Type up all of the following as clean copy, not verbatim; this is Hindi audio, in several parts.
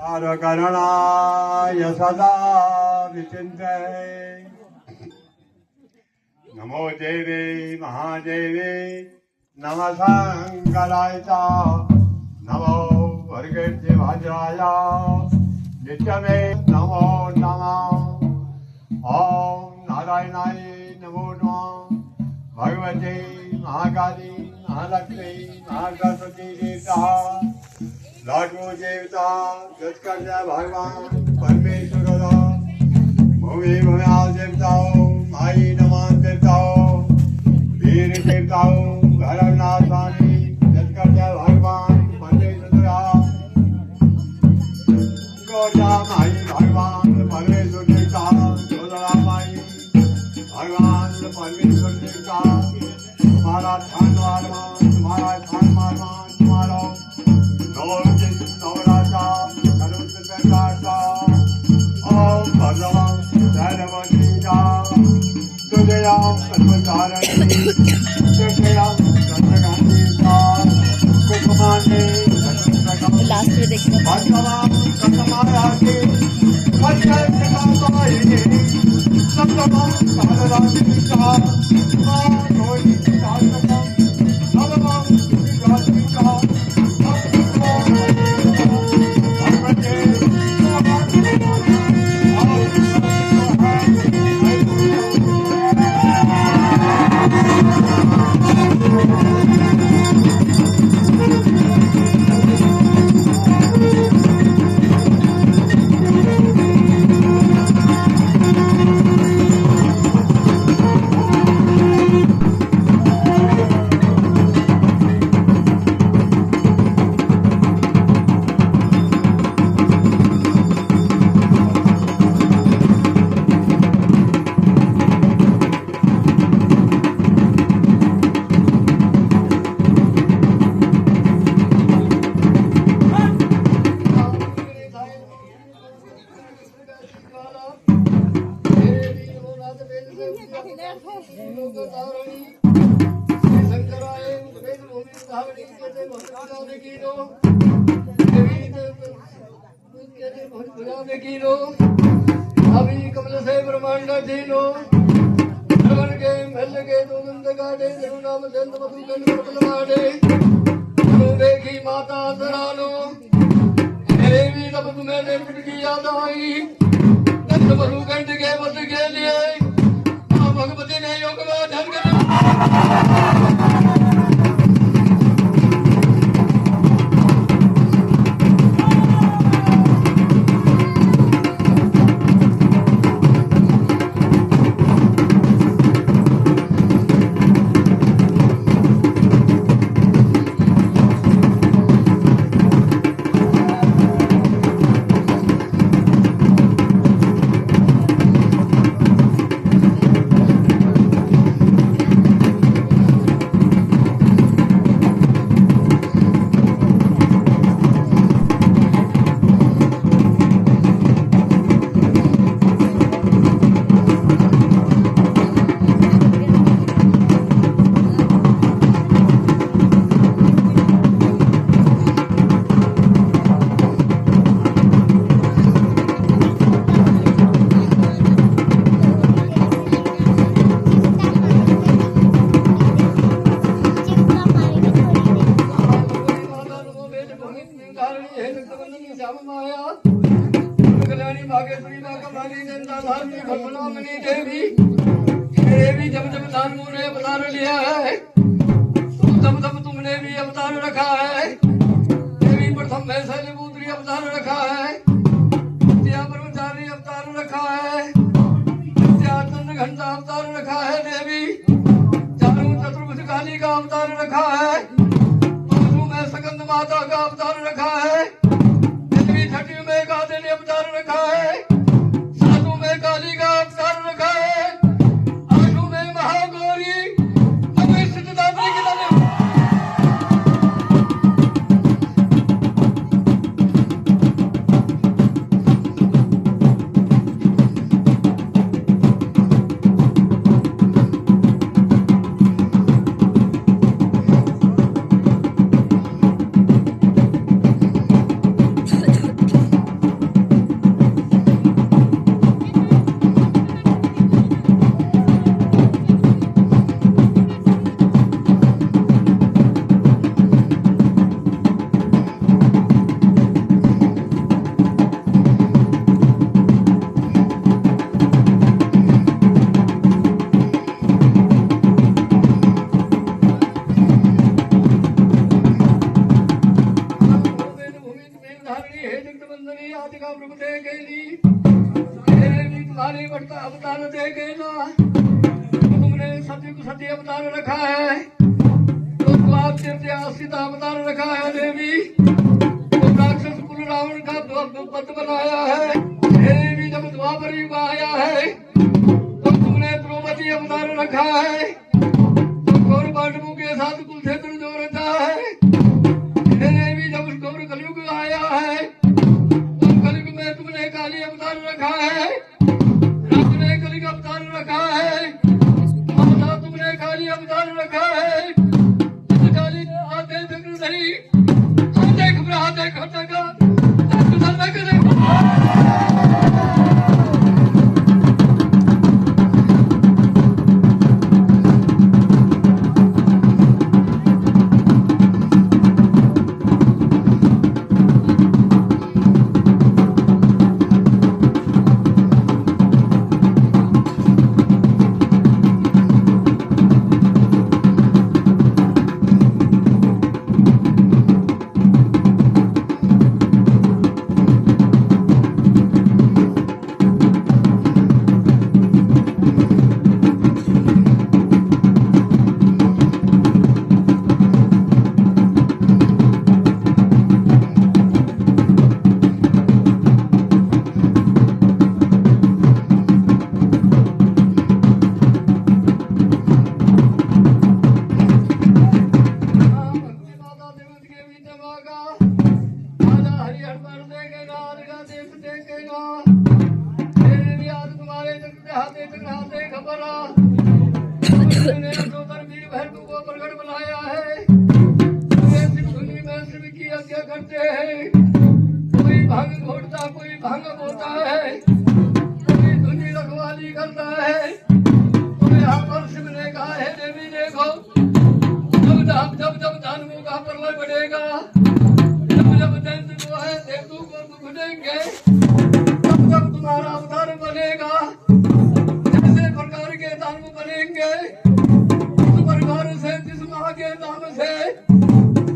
कारकरणाय सदा विचिन्त्य नमो देवे महादेवे नमः शंकराय च नमो वर्गेभ्य वज्राय नित्यमे नमो नमः ओम नारायणाय नमो नमः भगवते महाकाली महालक्ष्मी महासरस्वती देवता लाडो देवता जगत्कर्ता भगवान परमेश्वर भूमि भूम्याल देवताओं माई नमः देवताओं वीर देवताओं घरनाथ स्वामी जगत्कर्ता भगवान परमेश्वर गौरा माई भगवान परमेश्वर देवता गौरा माई भगवान परमेश्वर देवता तुम्हारा धन्यवाद तुम्हारा धन्यवाद तुम्हारा नवराजा धनुषा ओम भगवान धनवंतीजा तुझयाम सर्वधारणी तुझयाम सर्वगामीता कुकुमाने लास्ट में देखना भगवान सतमारागे भजन सतावाये सतमा सारराजी का कोई साधना भगवान राजी का अभी कमल से ब्रह्मांड दीनो श्रवण के महल के दुगंध गाड़े नाम संत मधु कंद बलवाड़े देखी माता सरानो देवी तब तुम्हें निर्मित की याद आई कंद मधु कंद के बस के लिए भगवती ने योग धन देवी जब जब दानवों ने अवतार लिया है तब तब तुमने भी अवतार रखा है। देवी प्रथम में शैलपुत्री अवतार रखा है, द्वितीय ब्रह्मचारी अवतार रखा है, तृतीय चंद्र घंटा अवतार रखा है। देवी चारों चतुर्भुज काली का अवतार रखा है, चौथों में स्कंद माता का अवतार रखा है। देवी छठी में कादनी अवतार रखा है, सातों में काली का अवतार रखा है, आठों में महागौरी अभिष्ट दात्री की अवतार दे गए ना, तुमने सती को सती अवतार रखा है, तो आप सीता अवतार रखा है देवी, तो राक्षस कुल रावण का पद बनाया है। देवी जब द्वापर युग आया है, तो तुमने द्रौपदी अवतार रखा है, तो गौर पांडवों के साथ कुलक्षेत्र जो रचा है। देवी जब गौर कलयुग आया है, तो कलयुग में तुमने काली अवतार रखा है, राम ने कलिक अवतार रखा है, माता तुमने काली अवतार रखा है। काली ने आते जगह नहीं, आते घबराते खटका, करते हैं। कोई भांग घोटता, कोई भांग बोता है, कोई धुनी रखवाली करता है। तो यहाँ पर शिव ने कहा है देवी देखो, जब दानवों का प्रलय बढ़ेगा, जब दैत्य जो है देवों को दुख देंगे, तब तुम्हारा अवतार बनेगा। जैसे प्रकार के दानव बनेंगे, उस प्रकार से जिस माँ के नाम से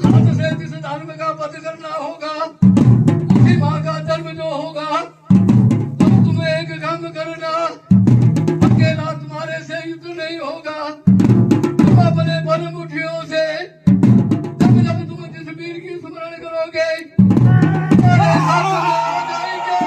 हाथ से जिस दानव का वध करना होगा, उसी माँ का जन्म जो होगा। तुम तुम्हें एक काम करना, अकेला तुम्हारे से युद्ध नहीं होगा। तुम अपने बल मुठियों से जब तुम जिस वीर की स्मरण करोगे, तुम्हारे साथ आ जाएंगे।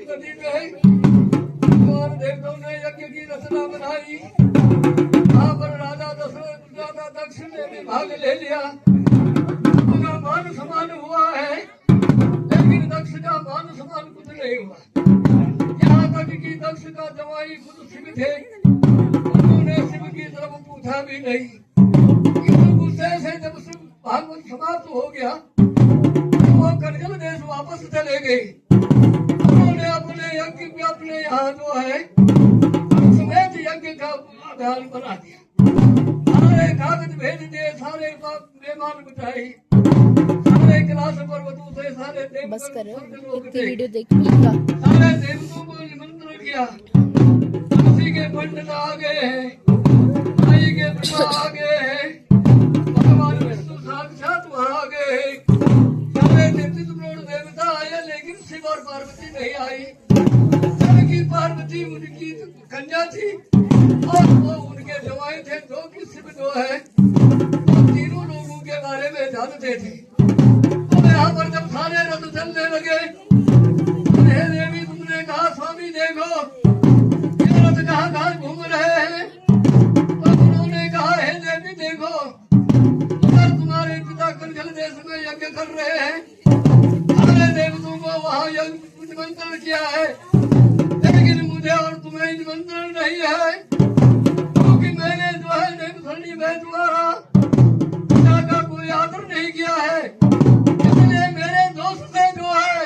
नदी में भगवान देवताओं ने यज्ञ की रचना बनाई। वहाँ पर राजा दशरथ राजा दक्ष ने भी भाग ले लिया। उनका मान सम्मान हुआ है, लेकिन दक्ष का मान सम्मान कुछ नहीं हुआ। यहाँ तक कि दक्ष का जवाई खुद शिव थे, उन्होंने शिव की तरफ पूछा भी नहीं। इस गुस्से से जब भागवत समाप्त हो गया तो वो करगल देश वापस चले गए। उन्होंने अपने यज्ञ में अपने यहाँ जो है समेत यज्ञ का अभियान बना दिया। सारे कागज भेज दिए, सारे मेहमान बिठाई, सारे कैलाश पर्वतों से सारे देव बस करो, लोग इतनी वीडियो देख लीजिएगा। सारे देवताओं को निमंत्रण किया। तुलसी के पंडित आ गए हैं, आई के ब्रह्मा आ गए हैं, भगवान विष्णु साक्षात वहाँ आ गए हैं। सारे देवता देवता आए, लेकिन शिव और पार्वती नहीं आई। की पार्वती उनकी कन्या थी और वो उनके जवाई थे, जो कि शिव जो है वो तीनों लोगों के बारे में जानते थे। तो यहाँ पर जब सारे रथ चलने लगे, हे देवी तुमने कहा स्वामी देखो ये रथ कहाँ कहाँ घूम रहे हैं। तो उन्होंने कहा हे देवी देखो अगर तुम्हारे पिता करगल देश में यज्ञ कर रहे हैं, सारे देवताओं को वहाँ यज्ञ निमंत्रण किया है, लेकिन मुझे और तुम्हें निमंत्रण नहीं है, क्योंकि मैंने जो है देवधनी में द्वारा पिता का कोई आदर नहीं किया है। इसलिए मेरे दोस्त से जो है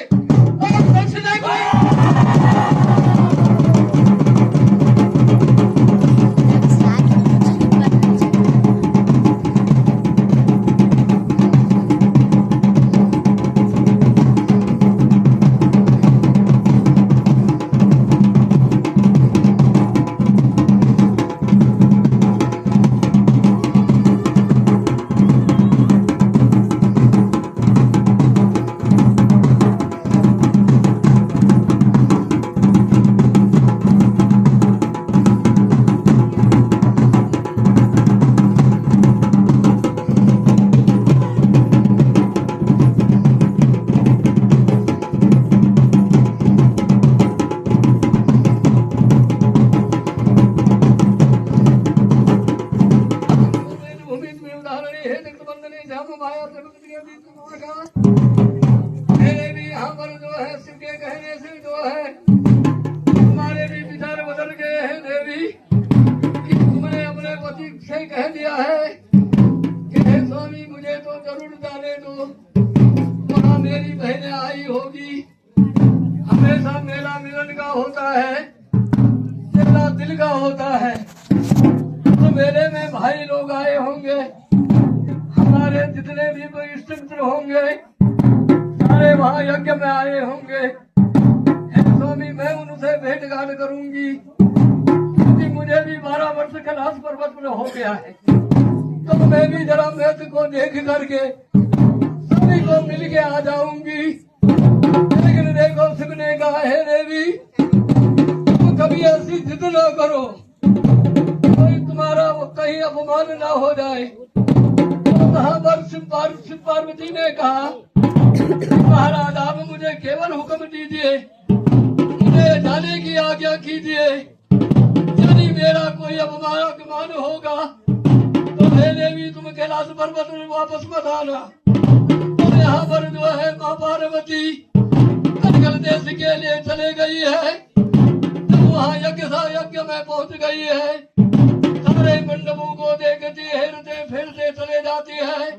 अगर दक्षिणा मेरे भी यहाँ पर जो है शिव के कहने से जो है हमारे भी विचार बदल गए हैं देवी, कि तुमने अपने पति से कह दिया है कि हे स्वामी मुझे तो जरूर जाने दो, वहाँ मेरी बहनें आई होगी। हमेशा मेरा मिलन का होता है, मेरा दिल का होता है, तो मेले में भाई लोग आए होंगे, हमारे जितने भी इष्ट मित्र होंगे सारे वहाँ यज्ञ में आए होंगे। हे स्वामी मैं उनसे भेंट घाट करूंगी, क्योंकि मुझे भी 12 वर्ष कैलाश पर्वत में हो गया है, तो मैं भी जरा मैथ को देख करके सभी को मिल के आ जाऊंगी। लेकिन देखो शिव ने कहा हे देवी तुम कभी ऐसी जिद न करो, कोई तुम्हारा कहीं अपमान ना हो जाए। वहाँ पर शिव पार्वती ने कहा महाराज आप मुझे केवल हुक्म दीजिए, मुझे जाने की आज्ञा कीजिए, यदि मेरा कोई अपमान होगा तो हे देवी तुम कैलाश पर्वत में वापस मत आना। तो यहाँ पर जो है माँ पार्वती करगल देश के लिए चले गई है। जब वहाँ यज्ञ में पहुँच गई है, सारे मंडपों को देखती हेरते फिरते चले जाती है,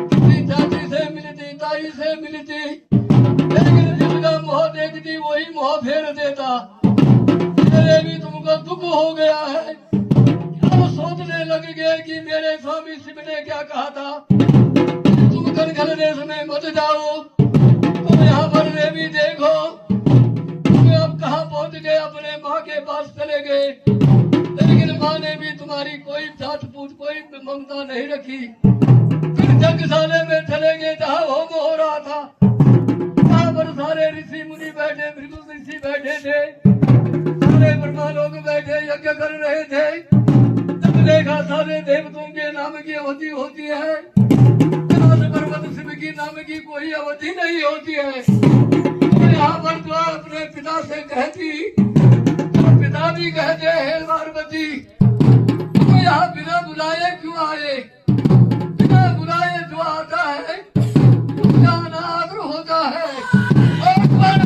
किसी चाची से मिलती ताई से मिलती, लेकिन जिसका मुँह देखती वही मुँह फेर देता। मेरे भी तुमको दुख हो गया है। अब सोचने लग गए कि मेरे स्वामी शिव ने क्या कहा था, तुम करगल देश में मत जाओ। तुम यहाँ पर देवी देखो तुम अब कहाँ पहुँच गए, अपने माँ के पास चले गए, लेकिन माँ ने भी तुम्हारी कोई जात पूछ कोई ममता नहीं रखी। फिर यज्ञशाला में चले गए जहाँ होम हो रहा था, वहाँ पर सारे ऋषि मुनि बैठे, भृगु ऋषि बैठे थे, सारे ब्रह्मा लोग बैठे यज्ञ कर रहे थे। तब देखा सारे देवताओं के नाम की अवधि होती है, कैलाश पर्वत शिव की नाम की कोई अवधि नहीं होती है। तो यहाँ पर जो अपने पिता से कहती, तो पिता भी कहते हे पार्वती तो यहाँ बिना बुलाए क्यों आए? बिना बुलाए जो आता है उसका अनादर होता है। और पर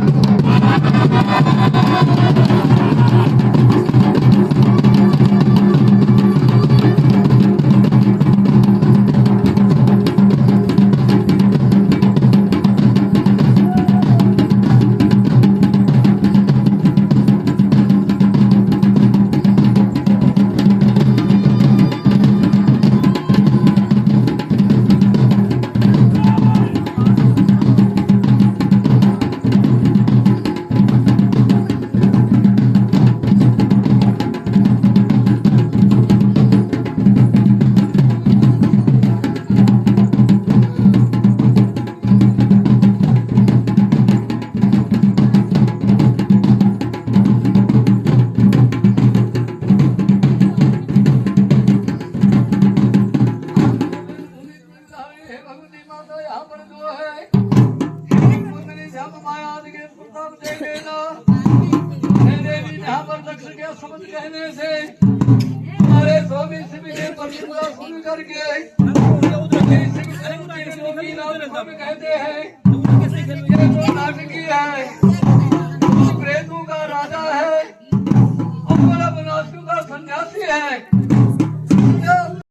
भगवती माता यहाँ पर जो है पुत्री जब माया के प्रताप दे देना देवी यहाँ पर दक्ष के शब्द कहने से हमारे स्वामी शिव ने पूरा सुन करके कहते हैं ये जो नाटकी है प्रेतों का राजा है और विनाशु का सन्यासी है।